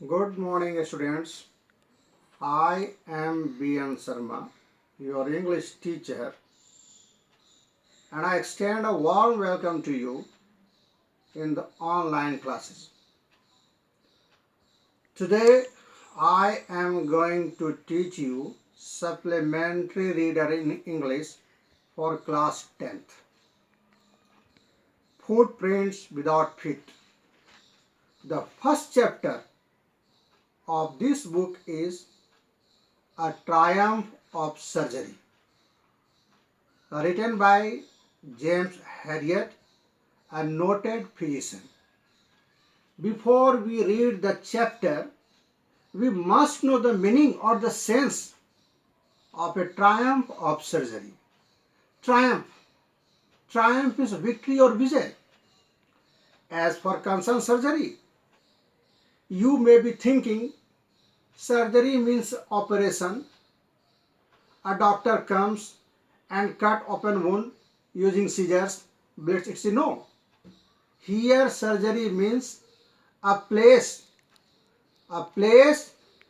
Good morning, students. I am B.N. Sharma, your English teacher, and I extend a warm welcome to you in the online classes. Today, I am going to teach you supplementary reader in English for class 10th. Footprints without feet. The first chapter of this book is A Triumph of Surgery, written by James Herriot, a noted physician. Before we read the chapter, we must know the meaning or the sense of a triumph of surgery. Triumph. Triumph is victory or vijay. As for concern surgery, you may be thinking surgery means operation. A doctor comes and cut open wound using scissors, blades, etc. No. Here surgery means a place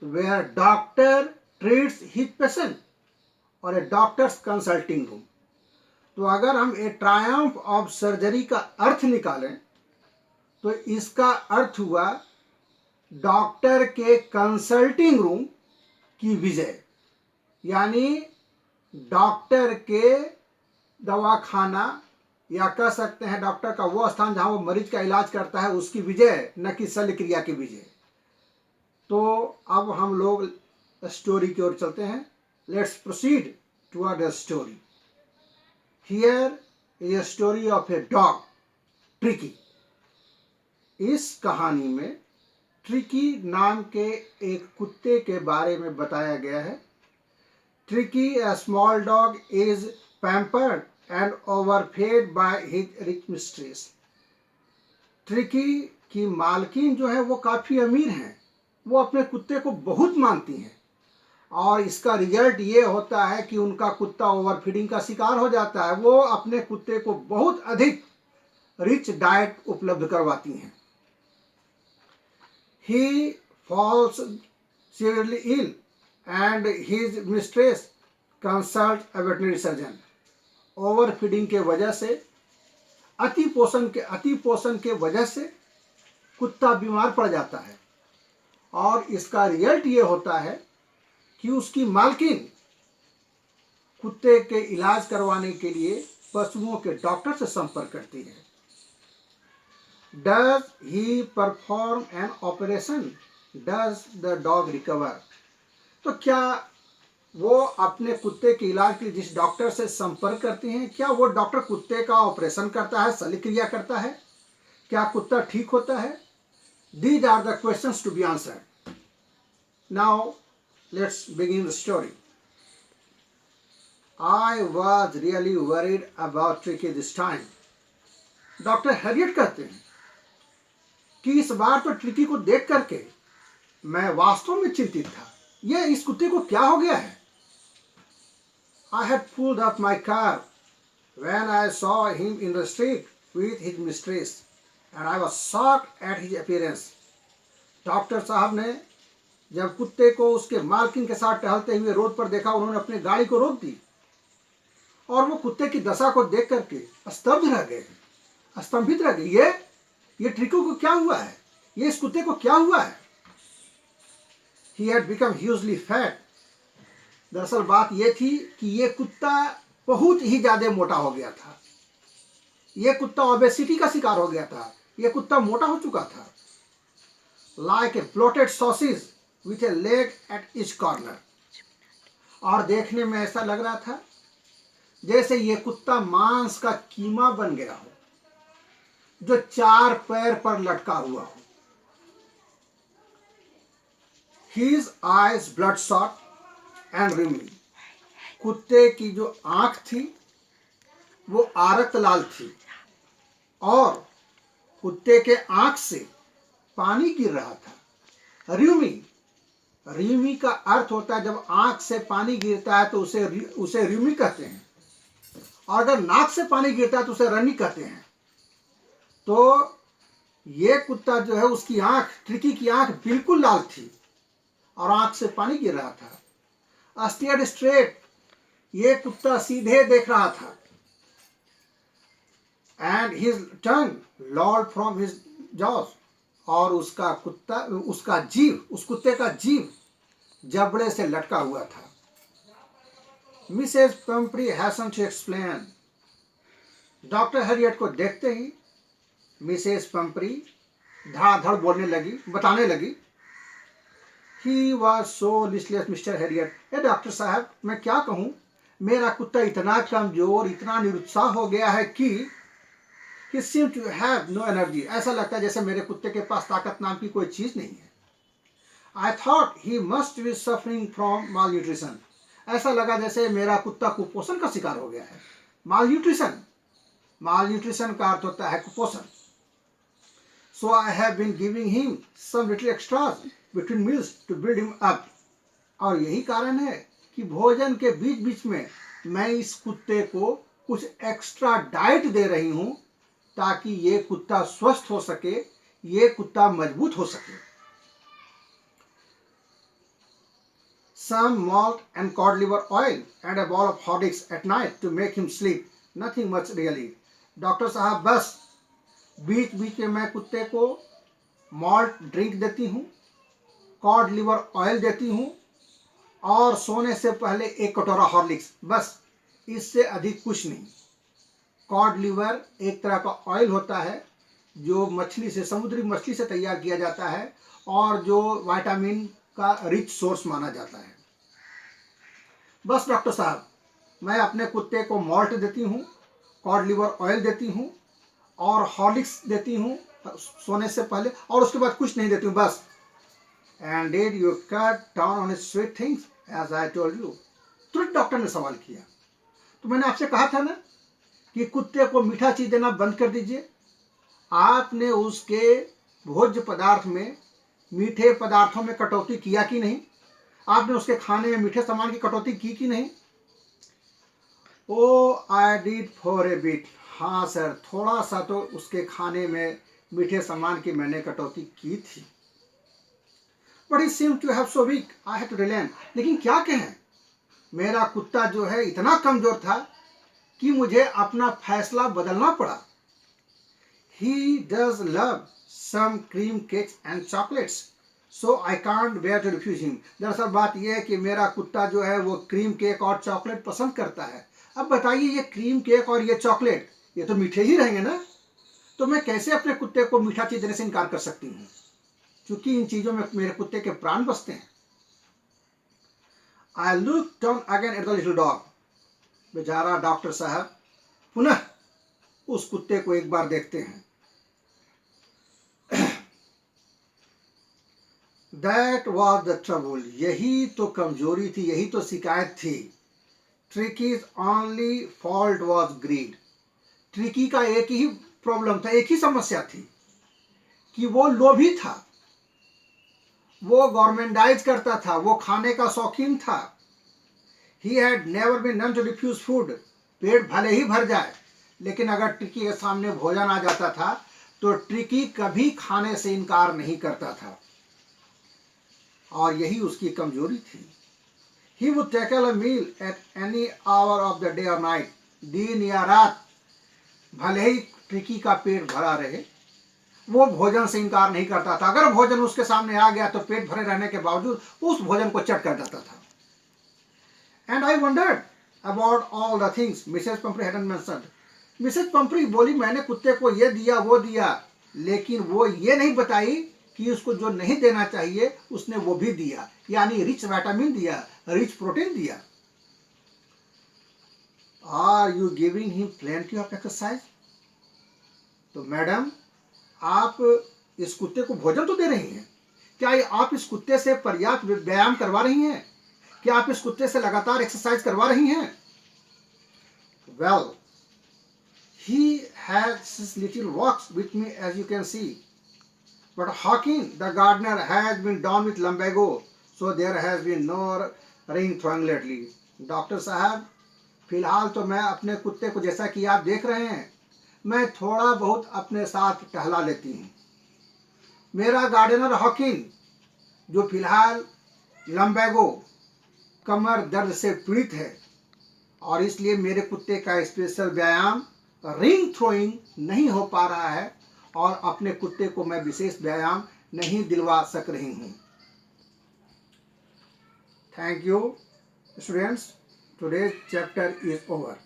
where doctor treats his patient और a doctor's consulting room. तो अगर हम ए Triumph of surgery का अर्थ निकालें तो इसका अर्थ हुआ doctor के कंसल्टिंग रूम की विजय, यानी डॉक्टर के दवाखाना या कह सकते हैं डॉक्टर का वो स्थान जहां वो मरीज का इलाज करता है उसकी विजय, न कि शल्य क्रिया की विजय। तो अब हम लोग स्टोरी की ओर चलते हैं। Let's proceed toward the story. Here is a story of a dog tricky. इस कहानी में ट्रिकी नाम के एक कुत्ते के बारे में बताया गया है। Tricky, a small dog, is pampered and overfed by his rich mistress. Tricky की मालकिन जो है वो काफ़ी अमीर हैं, वो अपने कुत्ते को बहुत मानती हैं और इसका रिजल्ट ये होता है कि उनका कुत्ता ओवरफीडिंग का शिकार हो जाता है। वो अपने कुत्ते को बहुत अधिक रिच डाइट उपलब्ध करवाती हैं। He falls severely ill and his mistress consults a veterinary surgeon. ओवरफीडिंग के वजह से, अति पोषण के वजह से कुत्ता बीमार पड़ जाता है और इसका रिजल्ट ये होता है कि उसकी मालकिन कुत्ते के इलाज करवाने के लिए पशुओं के डॉक्टर से संपर्क करती है। Does he perform an operation? Does the dog recover? तो क्या वो अपने कुत्ते के इलाज के लिए जिस डॉक्टर से संपर्क करती हैं, क्या वो डॉक्टर कुत्ते का ऑपरेशन करता है, शल्य क्रिया करता है? क्या कुत्ता ठीक होता है? These are the questions to be answered. Now let's begin the story. I was really worried about Tricky this time. Doctor Harriet कहते हैं कि इस बार तो ट्रिकी को देख करके मैं वास्तव में चिंतित था। ये इस कुत्ते को क्या हो गया है? I had pulled up my car when I saw him in the street with his mistress and I was shocked at his appearance. Doctor साहब ने जब कुत्ते को उसके मालकिन के साथ टहलते हुए रोड पर देखा, उन्होंने अपनी गाड़ी को रोक दी और वो कुत्ते की दशा को देख करके स्तंभित रह गए। ये ट्रिकी को क्या हुआ है? ये इस कुत्ते को क्या हुआ है? He had become hugely fat. दरअसल बात ये थी कि ये कुत्ता बहुत ही ज्यादा मोटा हो गया था। ये कुत्ता ओबेसिटी का शिकार हो गया था। ये कुत्ता मोटा हो चुका था। Like a bloated sausage with a leg at each corner. और देखने में ऐसा लग रहा था जैसे ये कुत्ता मांस का कीमा बन गया हो जो 4 पैर पर लटका हुआ हो। His eyes bloodshot and rheumy. कुत्ते की जो आंख थी वो आरक्त लाल थी और कुत्ते के आंख से पानी गिर रहा था। र्यूमी का अर्थ होता है जब आंख से पानी गिरता है तो उसे र्यूमी कहते हैं और अगर नाक से पानी गिरता है तो उसे रनी कहते हैं। तो ये कुत्ता जो है, उसकी आंख, ट्रिकी की आंख बिल्कुल लाल थी और आंख से पानी गिर रहा था। स्टेयर्ड स्ट्रेट, ये कुत्ता सीधे देख रहा था। And his tongue Lord from his jaws, और उसका जीव, उस कुत्ते का जीव जबड़े से लटका हुआ था। Mrs Pumphrey hastened to explain, doctor Herriot को देखते ही मिसेज पंपरी धड़ाधड़ बोलने लगी, बताने लगी। He was so listless mister Harriet, A doctor साहब, मैं क्या कहूँ, मेरा कुत्ता इतना कमजोर, इतना निरुत्साह हो गया है कि he seemed to have no energy, ऐसा लगता है जैसे मेरे कुत्ते के पास ताकत नाम की कोई चीज नहीं है। I thought he must be suffering from malnutrition, ऐसा लगा जैसे मेरा कुत्ता कुपोषण का शिकार हो गया है। मालन्यूट्रिशन, मालन्यूट्रिशन का अर्थ होता है कुपोषण। So I have been giving him some little extras between meals to build him up, और यही कारण है कि भोजन के बीच बीच में मैं इस कुत्ते को कुछ एक्स्ट्रा डाइट दे रही हूं ताकि ये कुत्ता स्वस्थ हो सके, ये कुत्ता मजबूत हो सके। Some malt and cod liver oil and a ball of Horlicks at night to make him sleep, nothing much really। Doctor साहब, बस बीच बीच में मैं कुत्ते को मॉल्ट ड्रिंक देती हूँ, कॉड लिवर ऑयल देती हूँ, और सोने से पहले एक कटोरा हॉर्लिक्स, बस, इससे अधिक कुछ नहीं। कॉड लिवर एक तरह का ऑयल होता है जो मछली से, समुद्री मछली से तैयार किया जाता है और जो विटामिन का रिच सोर्स माना जाता है। बस डॉक्टर साहब, मैं अपने कुत्ते को मॉल्ट देती हूँ, कॉड लिवर ऑयल देती हूँ और हॉर्लिक्स देती हूँ सोने से पहले, और उसके बाद कुछ नहीं देती हूँ, बस। And did you cut down on sweet things as I told you? तुरंत डॉक्टर ने सवाल किया, तो मैंने आपसे कहा था ना कि कुत्ते को मीठा चीज देना बंद कर दीजिए। आपने उसके भोज्य पदार्थ में, मीठे पदार्थों में कटौती किया कि नहीं? आपने उसके खाने में मीठे सामान की कटौती की कि नहीं? Oh I did for a bit, हाँ सर, थोड़ा सा तो उसके खाने में मीठे सामान की मैंने कटौती की थी। But he seemed to have so weak, I had to relent, लेकिन क्या कहें, मेरा कुत्ता जो है इतना कमजोर था कि मुझे अपना फैसला बदलना पड़ा। He does love some cream cakes and chocolates, so I can't bear to refuse him। दरअसल बात यह है कि मेरा कुत्ता जो है वो क्रीम केक और चॉकलेट पसंद करता है। अब बताइए, ये क्रीम केक और ये चॉकलेट, ये तो मीठे ही रहेंगे ना, तो मैं कैसे अपने कुत्ते को मीठा चीज देने से इनकार कर सकती हूँ, क्योंकि इन चीजों में मेरे कुत्ते के प्राण बसते हैं। I looked down again at the little dog, बेचारा डॉक्टर साहब पुनः उस कुत्ते को एक बार देखते हैं। That was the trouble, यही तो कमजोरी थी, यही तो शिकायत थी। Tricky's only fault was greed, tricky का एक ही प्रॉब्लम था, एक ही समस्या थी कि वो लोभी था, वो गवर्नमेंटाइज करता था, वो खाने का शौकीन था। He had never been known to refuse food, पेट भले ही भर जाए, लेकिन अगर ट्रिकी के सामने भोजन आ जाता था तो ट्रिकी कभी खाने से इनकार नहीं करता था, और यही उसकी कमजोरी थी। He would tackle a meal at any hour of the day or night, दिन या रात, भले ही ट्रिकी का पेट भरा रहे, वो भोजन से इनकार नहीं करता था। अगर भोजन उसके सामने आ गया तो पेट भरे रहने के बावजूद उस भोजन को चट कर जाता था। And I wondered about all the things Mrs. Pumphrey hadn't mentioned। Mrs Pumphrey बोली, मैंने कुत्ते को ये दिया वो दिया, लेकिन वो ये नहीं बताई कि उसको जो नहीं देना चाहिए उसने वो भी दिया, यानी रिच विटामिन दिया, रिच प्रोटीन दिया। Are you giving him plenty of exercise? तो मैडम, आप इस कुत्ते को भोजन तो दे रही हैं, क्या आप इस कुत्ते से पर्याप्त व्यायाम करवा रही हैं? क्या आप इस कुत्ते से लगातार एक्सरसाइज करवा रही हैं? Well, he has his little walks with me, as you can see, but Hawking the gardener has been down with lumbago, so there has been no ring throwing lately। Doctor साहब, फिलहाल तो मैं अपने कुत्ते को, जैसा कि आप देख रहे हैं, मैं थोड़ा बहुत अपने साथ टहला लेती हूँ, मेरा गार्डनर हॉकिन जो फिलहाल लंबैगो कमर दर्द से पीड़ित है और इसलिए मेरे कुत्ते का स्पेशल व्यायाम रिंग थ्रोइंग नहीं हो पा रहा है और अपने कुत्ते को मैं विशेष व्यायाम नहीं दिलवा सक रही हूँ। Thank you students, today's chapter is over.